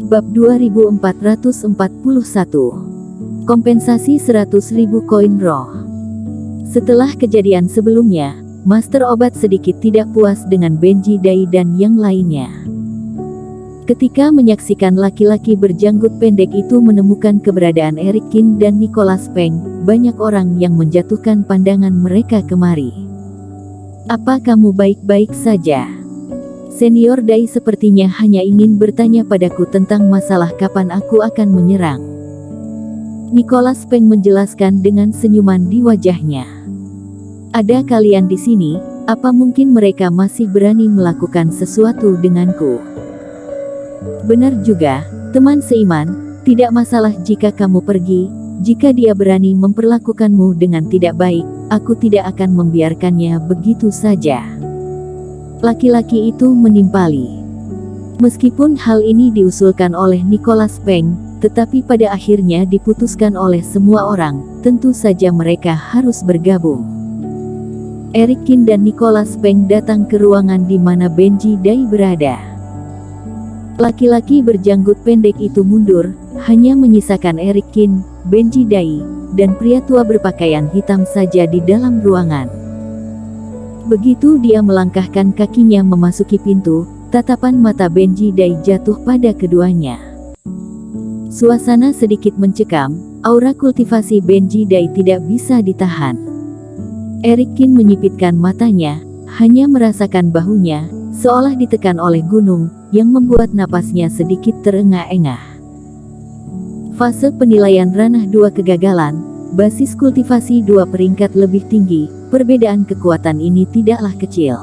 Bab 2441. Kompensasi 100.000 koin roh. Setelah kejadian sebelumnya, Master Obat sedikit tidak puas dengan Benji Dai dan yang lainnya. Ketika menyaksikan laki-laki berjanggut pendek itu menemukan keberadaan Eric Kin dan Nicholas Peng, banyak orang yang menjatuhkan pandangan mereka kemari. "Apa kamu baik-baik saja?" Senior Dai sepertinya hanya ingin bertanya padaku tentang masalah kapan aku akan menyerang. Nicholas Peng menjelaskan dengan senyuman di wajahnya. "Ada kalian di sini, apa mungkin mereka masih berani melakukan sesuatu denganku?" "Benar juga, teman seiman, tidak masalah jika kamu pergi. Jika dia berani memperlakukanmu dengan tidak baik, aku tidak akan membiarkannya begitu saja." Laki-laki itu menimpali. Meskipun hal ini diusulkan oleh Nicholas Peng, tetapi pada akhirnya diputuskan oleh semua orang, tentu saja mereka harus bergabung. Eric Kin dan Nicholas Peng datang ke ruangan di mana Benji Dai berada. Laki-laki berjanggut pendek itu mundur, hanya menyisakan Eric Kin, Benji Dai, dan pria tua berpakaian hitam saja di dalam ruangan. Begitu dia melangkahkan kakinya memasuki pintu, tatapan mata Benji Dai jatuh pada keduanya. Suasana sedikit mencekam, aura kultivasi Benji Dai tidak bisa ditahan. Eric Kin menyipitkan matanya, hanya merasakan bahunya, seolah ditekan oleh gunung, yang membuat napasnya sedikit terengah-engah. Fase penilaian ranah 2 kegagalan, basis kultivasi 2 peringkat lebih tinggi. Perbedaan kekuatan ini tidaklah kecil.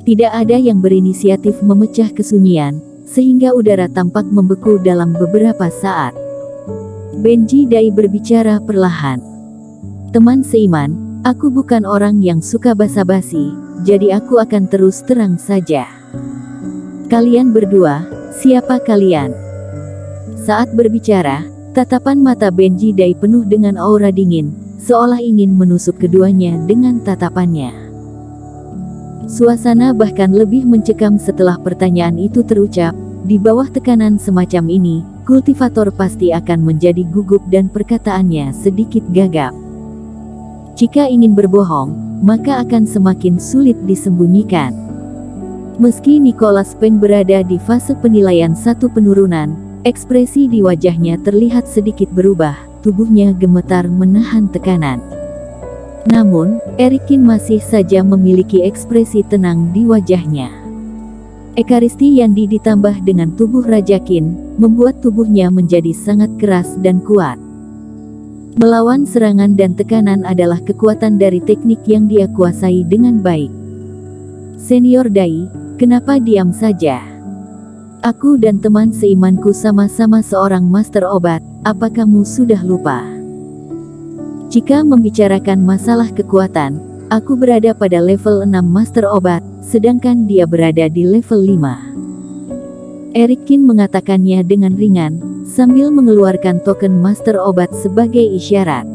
Tidak ada yang berinisiatif memecah kesunyian, sehingga udara tampak membeku dalam beberapa saat. Benji Dai berbicara perlahan. "Teman seiman, aku bukan orang yang suka basa-basi, jadi aku akan terus terang saja. Kalian berdua, siapa kalian?" Saat berbicara, tatapan mata Benji Dai penuh dengan aura dingin, seolah ingin menusuk keduanya dengan tatapannya. Suasana bahkan lebih mencekam setelah pertanyaan itu terucap. Di bawah tekanan semacam ini, kultivator pasti akan menjadi gugup dan perkataannya sedikit gagap. Jika ingin berbohong, maka akan semakin sulit disembunyikan. Meski Nicholas Peng berada di fase penilaian 1 penurunan, ekspresi di wajahnya terlihat sedikit berubah. Tubuhnya gemetar menahan tekanan. Namun, Eric Kin masih saja memiliki ekspresi tenang di wajahnya. Ekaristi Yandi ditambah dengan tubuh Raja Kin, membuat tubuhnya menjadi sangat keras dan kuat. Melawan serangan dan tekanan adalah kekuatan dari teknik yang dia kuasai dengan baik. "Senior Dai, kenapa diam saja? Aku dan teman seimanku sama-sama seorang master obat, apa kamu sudah lupa? Jika membicarakan masalah kekuatan, aku berada pada level 6 master obat, sedangkan dia berada di level 5. Eric Kin mengatakannya dengan ringan, sambil mengeluarkan token master obat sebagai isyarat.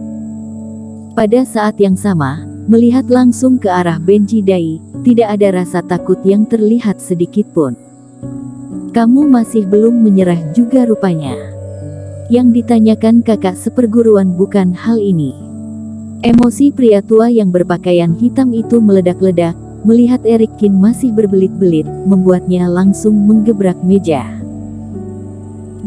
Pada saat yang sama, melihat langsung ke arah Benji Dai, tidak ada rasa takut yang terlihat sedikitpun. "Kamu masih belum menyerah juga rupanya." Yang ditanyakan kakak seperguruan bukan hal ini. Emosi pria tua yang berpakaian hitam itu meledak-ledak, melihat Eric Kin masih berbelit-belit, membuatnya langsung menggebrak meja.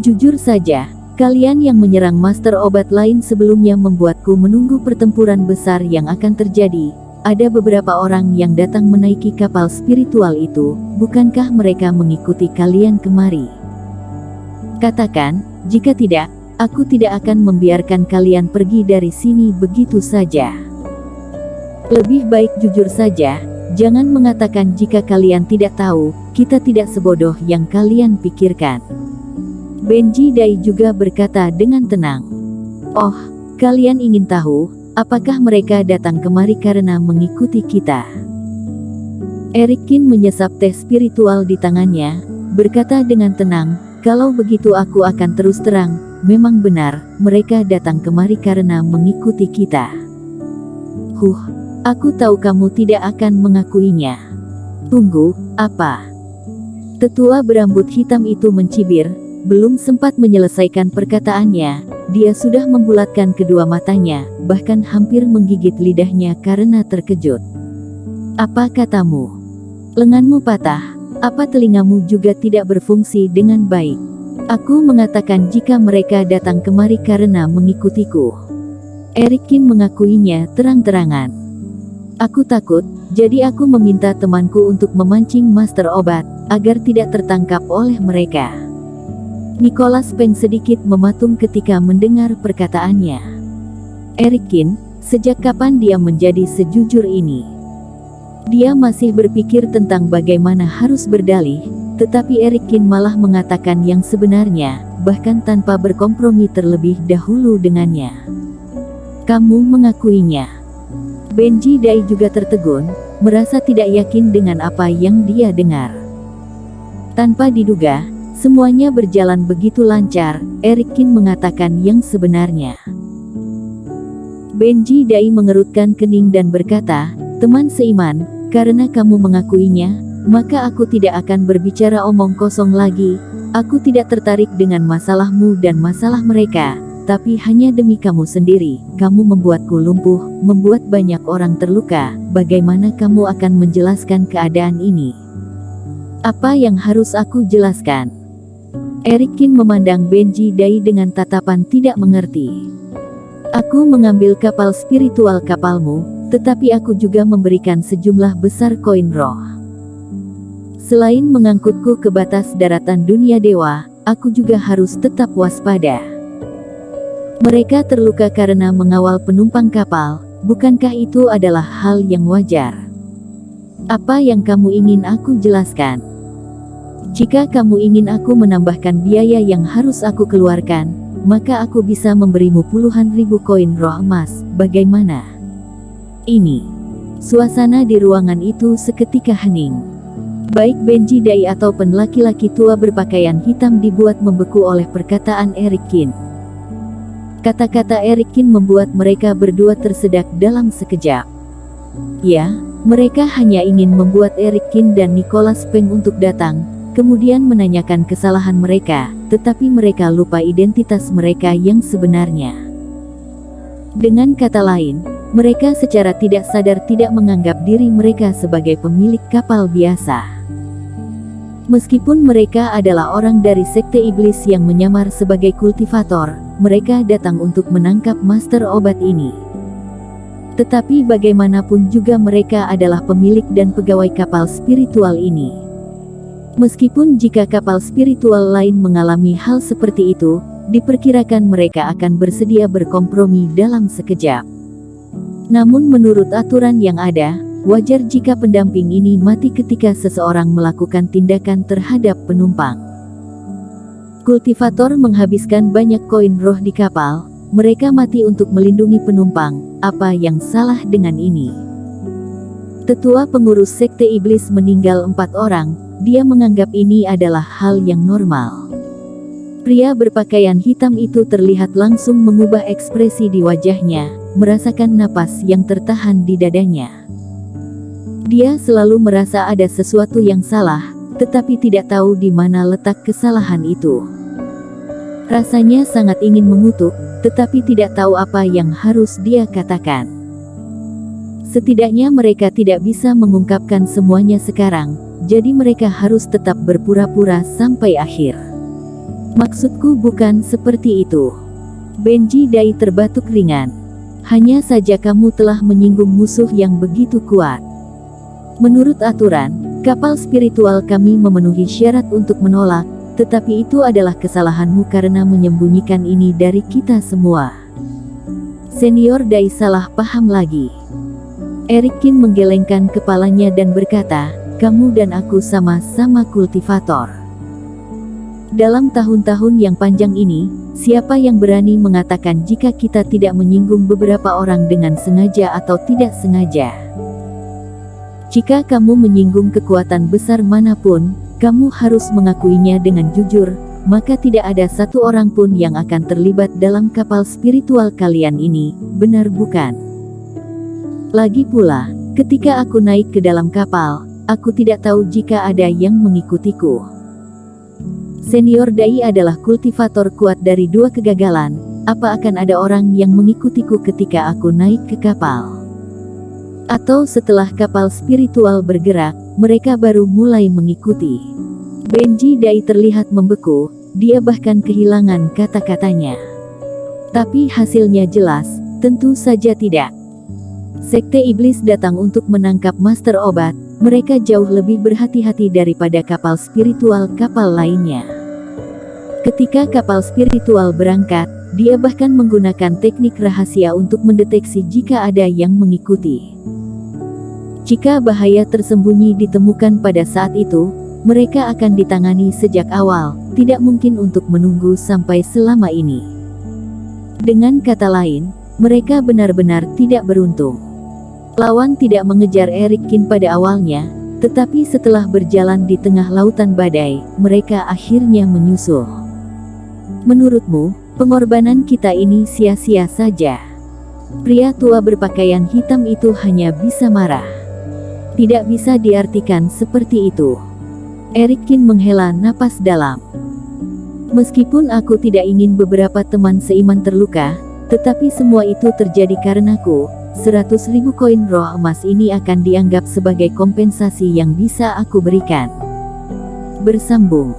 "Jujur saja, kalian yang menyerang master obat lain sebelumnya membuatku menunggu pertempuran besar yang akan terjadi. Ada beberapa orang yang datang menaiki kapal spiritual itu, bukankah mereka mengikuti kalian kemari? Katakan, jika tidak, aku tidak akan membiarkan kalian pergi dari sini begitu saja. Lebih baik jujur saja, jangan mengatakan jika kalian tidak tahu, kita tidak sebodoh yang kalian pikirkan." Benji Dai juga berkata dengan tenang. "Oh, kalian ingin tahu, apakah mereka datang kemari karena mengikuti kita?" Eric Kin menyesap teh spiritual di tangannya, berkata dengan tenang, "Kalau begitu aku akan terus terang, memang benar, mereka datang kemari karena mengikuti kita." Aku tahu kamu tidak akan mengakuinya. Tunggu, apa? Tetua berambut hitam itu mencibir, belum sempat menyelesaikan perkataannya, dia sudah membulatkan kedua matanya, bahkan hampir menggigit lidahnya karena terkejut. Apa katamu? Lenganmu patah? Apa telingamu juga tidak berfungsi dengan baik? Aku mengatakan jika mereka datang kemari karena mengikutiku. Erikin mengakuinya terang-terangan. Aku takut, jadi aku meminta temanku untuk memancing Master Obat, agar tidak tertangkap oleh mereka. Nicholas Peng sedikit mematung ketika mendengar perkataannya. Erikin, sejak kapan dia menjadi sejujur ini? Dia masih berpikir tentang bagaimana harus berdalih, tetapi Erikin malah mengatakan yang sebenarnya, bahkan tanpa berkompromi terlebih dahulu dengannya. Kamu mengakuinya. Benji Dai juga tertegun, merasa tidak yakin dengan apa yang dia dengar. Tanpa diduga, semuanya berjalan begitu lancar, Erikin mengatakan yang sebenarnya. Benji Dai mengerutkan kening dan berkata, teman seiman, karena kamu mengakuinya, maka aku tidak akan berbicara omong kosong lagi. Aku tidak tertarik dengan masalahmu dan masalah mereka, tapi hanya demi kamu sendiri. Kamu membuatku lumpuh, membuat banyak orang terluka. Bagaimana kamu akan menjelaskan keadaan ini? Apa yang harus aku jelaskan? Erikin memandang Benji Dai dengan tatapan tidak mengerti. Aku mengambil kapal spiritual kapalmu, tetapi aku juga memberikan sejumlah besar koin roh. Selain mengangkutku ke batas daratan dunia dewa, aku juga harus tetap waspada. Mereka terluka karena mengawal penumpang kapal, bukankah itu adalah hal yang wajar? Apa yang kamu ingin aku jelaskan? Jika kamu ingin aku menambahkan biaya yang harus aku keluarkan, maka aku bisa memberimu puluhan ribu koin roh emas, bagaimana? Ini. Suasana di ruangan itu seketika hening. Baik Benji Dai ataupun laki-laki tua berpakaian hitam dibuat membeku oleh perkataan Erikin. Kata-kata Erikin membuat mereka berdua tersedak dalam sekejap. Ya, mereka hanya ingin membuat Erikin dan Nicholas Peng untuk datang, kemudian menanyakan kesalahan mereka, tetapi mereka lupa identitas mereka yang sebenarnya. Dengan kata lain, mereka secara tidak sadar tidak menganggap diri mereka sebagai pemilik kapal biasa. Meskipun mereka adalah orang dari sekte iblis yang menyamar sebagai kultivator, mereka datang untuk menangkap Master Obat ini. Tetapi bagaimanapun juga mereka adalah pemilik dan pegawai kapal spiritual ini. Meskipun jika kapal spiritual lain mengalami hal seperti itu, diperkirakan mereka akan bersedia berkompromi dalam sekejap. Namun menurut aturan yang ada, wajar jika pendamping ini mati ketika seseorang melakukan tindakan terhadap penumpang. Kultivator menghabiskan banyak koin roh di kapal, mereka mati untuk melindungi penumpang. Apa yang salah dengan ini? Tetua pengurus sekte iblis meninggal 4 orang, dia menganggap ini adalah hal yang normal. Pria berpakaian hitam itu terlihat langsung mengubah ekspresi di wajahnya, merasakan napas yang tertahan di dadanya. Dia selalu merasa ada sesuatu yang salah, tetapi tidak tahu di mana letak kesalahan itu. Rasanya sangat ingin mengutuk, tetapi tidak tahu apa yang harus dia katakan. Setidaknya mereka tidak bisa mengungkapkan semuanya sekarang, jadi mereka harus tetap berpura-pura sampai akhir. Maksudku bukan seperti itu. Benji Dai terbatuk ringan. Hanya saja kamu telah menyinggung musuh yang begitu kuat. Menurut aturan, kapal spiritual kami memenuhi syarat untuk menolak, tetapi itu adalah kesalahanmu karena menyembunyikan ini dari kita semua. Senior Dai salah paham lagi. Erikin menggelengkan kepalanya dan berkata, kamu dan aku sama-sama kultivator. Dalam tahun-tahun yang panjang ini, siapa yang berani mengatakan jika kita tidak menyinggung beberapa orang dengan sengaja atau tidak sengaja? Jika kamu menyinggung kekuatan besar manapun, kamu harus mengakuinya dengan jujur, maka tidak ada satu orang pun yang akan terlibat dalam kapal spiritual kalian ini, benar bukan? Lagi pula, ketika aku naik ke dalam kapal, aku tidak tahu jika ada yang mengikutiku. Senior Dai adalah kultivator kuat dari 2 kegagalan. Apa akan ada orang yang mengikutiku ketika aku naik ke kapal? Atau setelah kapal spiritual bergerak, mereka baru mulai mengikuti? Benji Dai terlihat membeku, dia bahkan kehilangan kata-katanya. Tapi hasilnya jelas, tentu saja tidak. Sekte Iblis datang untuk menangkap Master Obat, mereka jauh lebih berhati-hati daripada kapal spiritual kapal lainnya. Ketika kapal spiritual berangkat, dia bahkan menggunakan teknik rahasia untuk mendeteksi jika ada yang mengikuti. Jika bahaya tersembunyi ditemukan pada saat itu, mereka akan ditangani sejak awal, tidak mungkin untuk menunggu sampai selama ini. Dengan kata lain, mereka benar-benar tidak beruntung. Lawan tidak mengejar Eric Kin pada awalnya, tetapi setelah berjalan di tengah lautan badai, mereka akhirnya menyusul. Menurutmu, pengorbanan kita ini sia-sia saja? Pria tua berpakaian hitam itu hanya bisa marah. Tidak bisa diartikan seperti itu. Eric Kin menghela napas dalam. Meskipun aku tidak ingin beberapa teman seiman terluka, tetapi semua itu terjadi karenaku. 100.000 koin roh emas ini akan dianggap sebagai kompensasi yang bisa aku berikan. Bersambung.